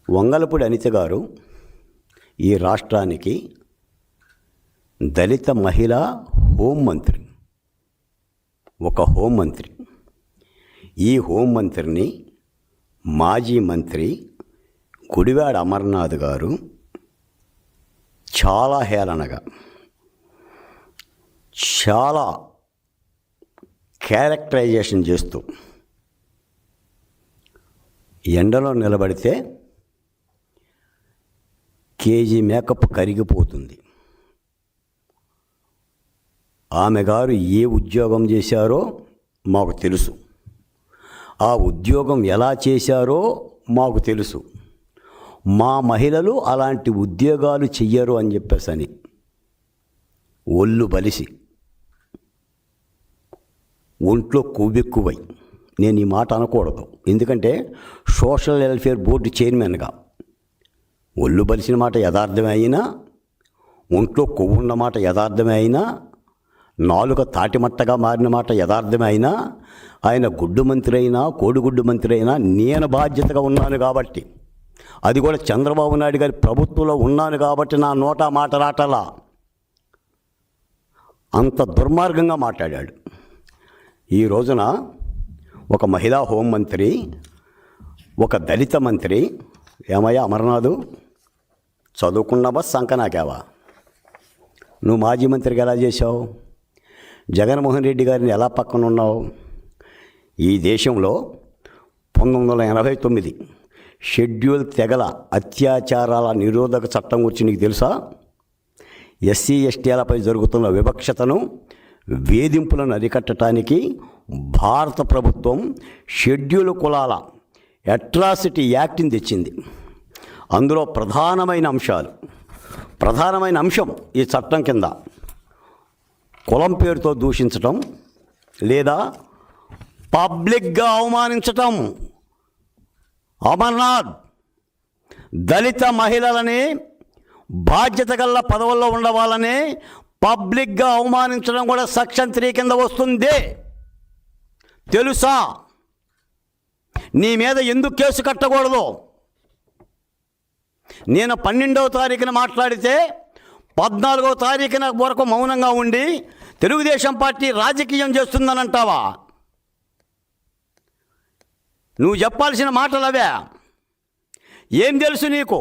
వంగలపూడి అనిత గారు ఈ రాష్ట్రానికి దళిత మహిళా హోంమంత్రి, ఒక హోంమంత్రి. ఈ హోంమంత్రిని మాజీ మంత్రి గుడివాడ అమర్నాథ్ గారు చాలా హేళనగా, చాలా క్యారెక్టరైజేషన్ చేస్తూ ఎండలో నిలబడితే కేజీ మేకప్ కరిగిపోతుంది. ఆమె గారు ఏ ఉద్యోగం చేశారో మాకు తెలుసు, ఆ ఉద్యోగం ఎలా చేశారో మాకు తెలుసు. మా మహిళలు అలాంటి ఉద్యోగాలు చెయ్యరు అని చెప్పేసని ఒళ్ళు బలిసి ఒంట్లో కొవ్వెక్కువై, నేను ఈ మాట అనకూడదు, ఎందుకంటే సోషల్ వెల్ఫేర్ బోర్డు చైర్మన్గా ఒళ్ళు బలిసిన మాట యథార్థమే అయినా, ఒంట్లో కొవ్వున్న మాట యథార్థమే అయినా, నాలుక తాటిమట్టగా మారిన మాట యథార్థమే అయినా, ఆయన గుడ్డు మంత్రి అయినా కోడిగుడ్డు మంత్రి అయినా నేను బాధ్యతగా ఉన్నాను కాబట్టి, అది కూడా చంద్రబాబు నాయుడు గారి ప్రభుత్వంలో ఉన్నాను కాబట్టి నా నోట మాట రాటలా. అంత దుర్మార్గంగా మాట్లాడాడు. ఈ రోజున ఒక మహిళా హోంమంత్రి, ఒక దళిత మంత్రి, ఏమయ్యా అమర్నాథ్, చదువుకున్నావా సంకనాకావా? నువ్వు మాజీ మంత్రికి ఎలా చేశావు? జగన్మోహన్ రెడ్డి గారిని ఎలా పక్కన ఉన్నావు? ఈ దేశంలో 1989 షెడ్యూల్ తెగల అత్యాచారాల నిరోధక చట్టం గురించి నీకు తెలుసా? ఎస్సీ ఎస్టీలపై జరుగుతున్న వివక్షతను, వేధింపులను అరికట్టడానికి భారత ప్రభుత్వం షెడ్యూల్ కులాల అట్రాసిటీ యాక్ట్ని తెచ్చింది. అందులో ప్రధానమైన అంశం ఈ చట్టం కింద కులం పేరుతో దూషించటం లేదా పబ్లిక్గా అవమానించటం. అమర్నాథ్, దళిత మహిళలని, బాధ్యత గల పదవుల్లో ఉండవాలని పబ్లిక్గా అవమానించడం కూడా సెక్షన్ 3 కింద వస్తుంది. తెలుసా? నీ మీద ఎందుకు కేసు కట్టకూడదు? నేను 12వ తారీఖున మాట్లాడితే 14వ తారీఖున వరకు మౌనంగా ఉండి తెలుగుదేశం పార్టీ రాజకీయం చేస్తుందని అంటావా? నువ్వు చెప్పాల్సిన మాటలు అవే. ఏం తెలుసు నీకు?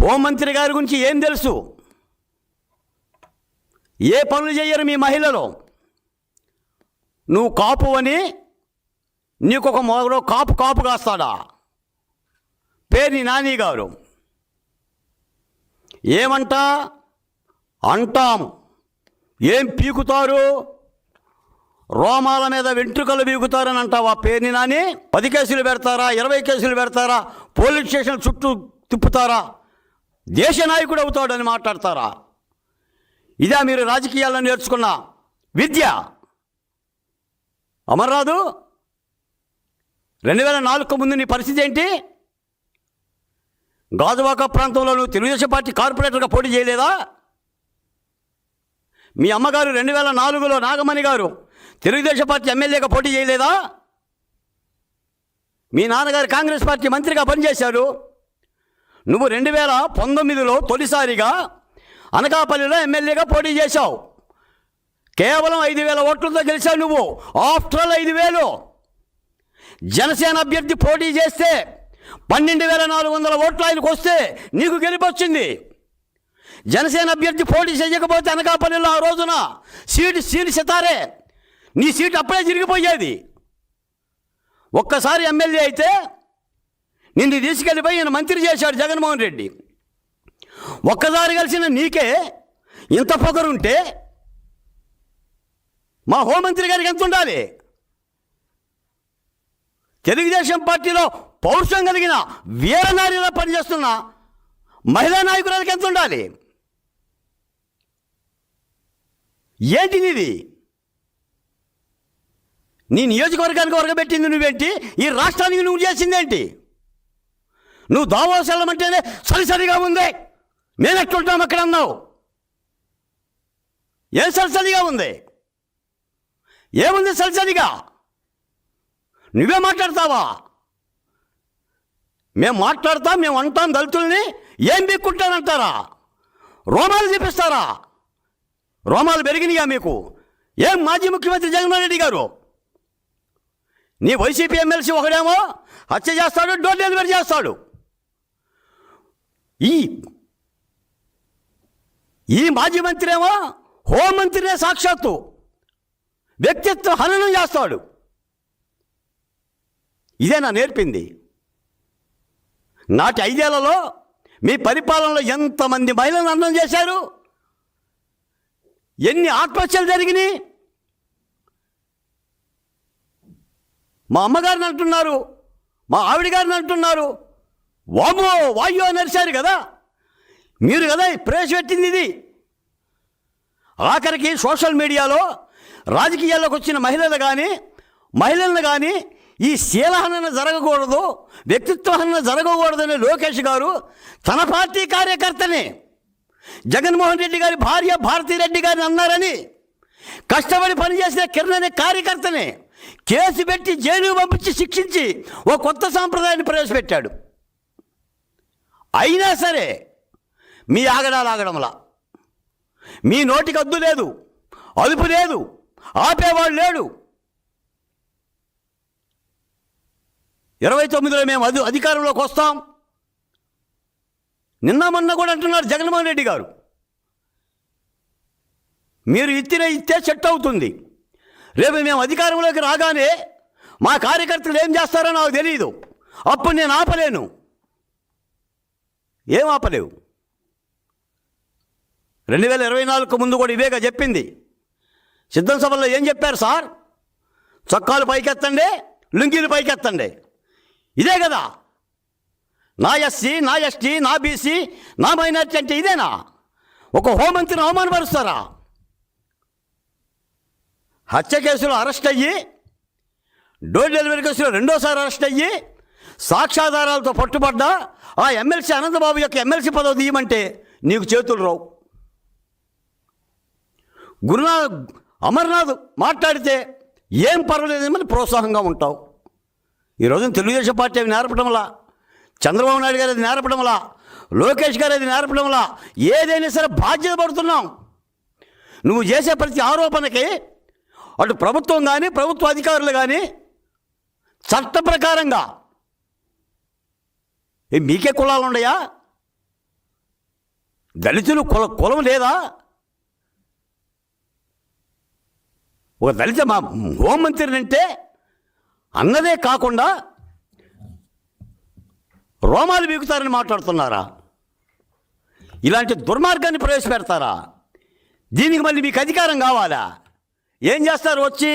హోంమంత్రి గారి గురించి ఏం తెలుసు? ఏ పనులు చేయరు మీ మహిళలు. నువ్వు కాపు అని నీకు ఒక మొదలు కాపు కాస్తాడా? పేర్ని నాని గారు అంటాం. ఏం పీకుతారు? రోమాల మీద వెంట్రుకలు పీకుతారని అంటావా? పేర్ని నాని 10 కేసులు పెడతారా? 20 కేసులు పెడతారా? పోలీస్ స్టేషన్ చుట్టూ తిప్పుతారా? దేశ నాయకుడు అవుతాడని మాట్లాడతారా? ఇదా మీరు రాజకీయాల్లో నేర్చుకున్న విద్య? అమర్నాథ్, 2004 ముందు నీ పరిస్థితి ఏంటి? గాజువాక ప్రాంతంలో నువ్వు తెలుగుదేశం పార్టీ కార్పొరేటర్గా పోటీ చేయలేదా? మీ అమ్మగారు 2004లో నాగమణి గారు తెలుగుదేశం పార్టీ ఎమ్మెల్యేగా పోటీ చేయలేదా? మీ నాన్నగారు కాంగ్రెస్ పార్టీ మంత్రిగా పనిచేశారు. నువ్వు 2019లో తొలిసారిగా అనకాపల్లిలో ఎమ్మెల్యేగా పోటీ చేశావు. కేవలం 5,000 ఓట్లతో గెలిచావు నువ్వు. After all 5,000. జనసేన అభ్యర్థి పోటీ చేస్తే 12,400 ఓట్లు ఆయనకు వస్తే నీకు గెలిపొచ్చింది. జనసేన అభ్యర్థి పోటీ చేయకపోతే అనకాపల్లిలో ఆ రోజున సీటు సితారే, నీ సీటు అప్పుడే జరిగిపోయేది. ఒక్కసారి ఎమ్మెల్యే అయితే నిన్ను తీసుకెళ్ళిపోయి ఈయన మంత్రి చేశాడు జగన్మోహన్ రెడ్డి. ఒక్కసారి కలిసిన నీకే ఇంత పొగరుంటే మా హోంమంత్రి గారికి ఎంత ఉండాలి? తెలుగుదేశం పార్టీలో పౌరుషం కలిగిన వీరనారిలా పనిచేస్తున్న మహిళా నాయకురాలకి ఎంత ఉండాలి? ఏంటి నీది? నీ నియోజకవర్గానికి వర్గబెట్టింది నువ్వేంటి? ఈ రాష్ట్రానికి నువ్వు చేసిందేంటి? నువ్వు దావోస్ వెళ్ళమంటేనే సరిసరిగా ఉంది, మేము ఎట్లుంటాం అక్కడ అన్నావు. ఏం సరిసరిగా ఉంది? ఏముంది సరిసరిగా? నువ్వే మాట్లాడతావా? మేము మాట్లాడతాం, మేము అంటాం దళితుల్ని, ఏం బిక్కుంటానంటారా? రోమాలు చూపిస్తారా? రోమాలు పెరిగినాయా మీకు? ఏం మాజీ ముఖ్యమంత్రి జగన్మోహన్ రెడ్డి గారు, నీ వైసీపీ ఎమ్మెల్సీ ఒకడేమో హత్య చేస్తాడు, డోర్ డెలివరీ చేస్తాడు. ఈ మాజీ మంత్రి ఏమో హోంమంత్రినే సాక్షాత్తు వ్యక్తిత్వ హననం చేస్తాడు. ఇదే నా నేర్పింది. నాటి 5 ఏళ్లలో మీ పరిపాలనలో ఎంతమంది మహిళలను అన్నం చేశారు, ఎన్ని ఆత్మహత్యలు జరిగినాయి. మా అమ్మగారిని అంటున్నారు, మా ఆవిడ గారిని అంటున్నారు. వామో వాయో నరిశారు కదా, మీరు కదా ప్రవేశపెట్టింది ఇది. ఆఖరికి సోషల్ మీడియాలో రాజకీయాల్లోకి వచ్చిన మహిళలను కానీ ఈ శీలహనన జరగకూడదు, వ్యక్తిత్వహనన జరగకూడదని లోకేష్ గారు తన పార్టీ కార్యకర్తని జగన్మోహన్ రెడ్డి గారి భార్య భారతిరెడ్డి గారిని అన్నారని కష్టపడి పనిచేసిన కిరణ్ అనే కార్యకర్తని కేసు పెట్టి జైలుకు పంపించి శిక్షించి ఓ కొత్త సాంప్రదాయాన్ని ప్రవేశపెట్టాడు. అయినా సరే మీ ఆగడాలా, మీ నోటికి అద్దు లేదు, అదుపు లేదు, ఆపేవాడు లేడు. 29లో మేము అధికారంలోకి వస్తాం. నిన్న మొన్న కూడా అంటున్నారు జగన్మోహన్ రెడ్డి గారు, మీరు ఇత్తే సెట్ అవుతుంది. రేపు మేము అధికారంలోకి రాగానే మా కార్యకర్తలు ఏం చేస్తారో నాకు తెలియదు. అప్పుడు నేను ఆపలేను. ఏం ఆపలేవు. 2024 ముందు కూడా ఇవేగా చెప్పింది. సిద్ధం సభలో ఏం చెప్పారు సార్? చొక్కాలు పైకెత్తండి, లుంగీలు పైకెత్తండి. ఇదే కదా నా ఎస్సీ, నా ఎస్టీ, నా బీసీ, నా మైనార్టీ అంటే ఇదేనా? ఒక హోంమంత్రిని అవమానపరుస్తారా? హత్య కేసులో అరెస్ట్ అయ్యి, డోర్ డెలివరీ కేసులో 2వ సారి అరెస్ట్ అయ్యి, సాక్ష్యాధారాలతో పట్టుబడ్డా ఆ ఎమ్మెల్సీ అనంతబాబు యొక్క ఎమ్మెల్సీ పదవి తీయమంటే నీకు చేతులు రావు. అమర్నాథ్ మాట్లాడితే ఏం పర్వాలేదేమని ప్రోత్సాహంగా ఉంటావు. ఈరోజు తెలుగుదేశం పార్టీ అవి నేర్పడంలా, చంద్రబాబు నాయుడు గారు అది నేర్పడంలా, లోకేష్ గారు అది నేర్పడంలా. ఏదైనా సరే బాధ్యత పడుతున్నాం. నువ్వు చేసే ప్రతి ఆరోపణకి అటు ప్రభుత్వం కానీ ప్రభుత్వ అధికారులు కానీ చట్ట ప్రకారంగా మీకే కులాలు ఉన్నాయా? దళితులు కులం లేదా? ఒక దళిత మా హోంమంత్రిని అంటే అన్నదే కాకుండా రోమాలు బీగుతారని మాట్లాడుతున్నారా? ఇలాంటి దుర్మార్గాన్ని ప్రవేశపెడతారా? దీనికి మళ్ళీ మీకు అధికారం కావాలా? ఏం చేస్తారు వచ్చి?